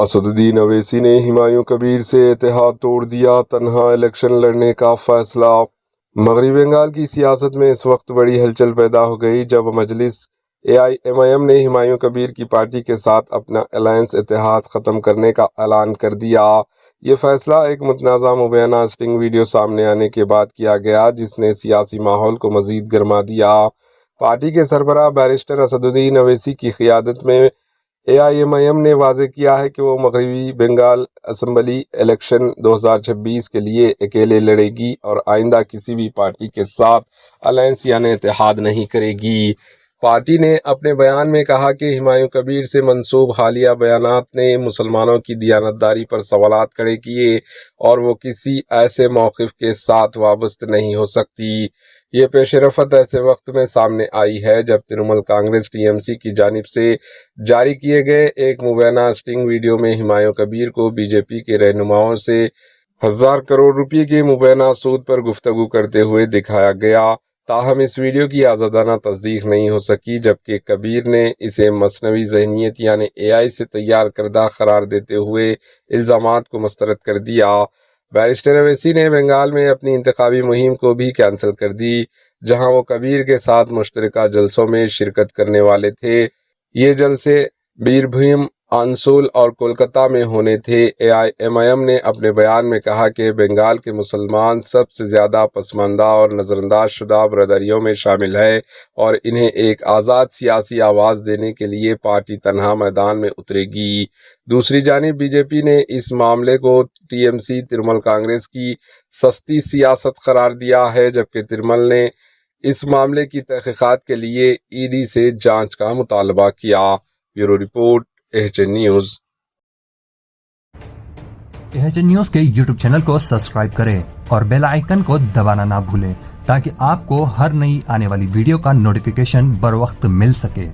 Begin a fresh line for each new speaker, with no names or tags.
اسدالدین اویسی نے ہمایوں کبیر سے اتحاد توڑ دیا، تنہا الیکشن لڑنے کا فیصلہ۔ مغربی بنگال کی سیاست میں اس وقت بڑی ہلچل پیدا ہو گئی جب مجلس AIMIM نے ہمایوں کبیر کی پارٹی کے ساتھ اپنا الائنس اتحاد ختم کرنے کا اعلان کر دیا۔ یہ فیصلہ ایک متنازع مبینہ سٹنگ ویڈیو سامنے آنے کے بعد کیا گیا جس نے سیاسی ماحول کو مزید گرما دیا۔ پارٹی کے سربراہ بیرسٹر اسدالدین اویسی کی قیادت میں AIMIM نے واضح کیا ہے کہ وہ مغربی بنگال اسمبلی الیکشن 2026 کے لیے اکیلے لڑے گی اور آئندہ کسی بھی پارٹی کے ساتھ الائنس یعنی اتحاد نہیں کرے گی۔ پارٹی نے اپنے بیان میں کہا کہ ہمایوں کبیر سے منسوب حالیہ بیانات نے مسلمانوں کی دیانتداری پر سوالات کھڑے کیے اور وہ کسی ایسے موقف کے ساتھ وابستہ نہیں ہو سکتی۔ یہ پیش رفت ایسے وقت میں سامنے آئی ہے جب ترنمول کانگریس TMC کی جانب سے جاری کیے گئے ایک مبینہ سٹنگ ویڈیو میں ہمایوں کبیر کو BJP کے رہنماؤں سے 1000 کروڑ روپے کے مبینہ سود پر گفتگو کرتے ہوئے دکھایا گیا۔ تاہم اس ویڈیو کی آزادانہ تصدیق نہیں ہو سکی جبکہ کبیر نے اسے مصنوعی ذہنیت یعنی AI سے تیار کردہ قرار دیتے ہوئے الزامات کو مسترد کر دیا۔ بیرسٹر اویسی نے بنگال میں اپنی انتخابی مہم کو بھی کینسل کر دی جہاں وہ کبیر کے ساتھ مشترکہ جلسوں میں شرکت کرنے والے تھے۔ یہ جلسے بیربھوم، آنسول اور کولکتہ میں ہونے تھے۔ AIMIM نے اپنے بیان میں کہا کہ بنگال کے مسلمان سب سے زیادہ پسماندہ اور نظر انداز شدہ برادریوں میں شامل ہے اور انہیں ایک آزاد سیاسی آواز دینے کے لیے پارٹی تنہا میدان میں اترے گی۔ دوسری جانب BJP نے اس معاملے کو TMC ترنمول کانگریس کی سستی سیاست قرار دیا ہے جبکہ ترنمول نے اس معاملے کی تحقیقات کے لیے ED سے جانچ کا مطالبہ کیا۔ Bureau report AHN news.
AHN news کے YouTube چینل کو سبسکرائب کریں اور بیل آئیکن کو دبانا نہ بھولیں تاکہ آپ کو ہر نئی آنے والی ویڈیو کا نوٹیفیکیشن بر وقت مل سکے۔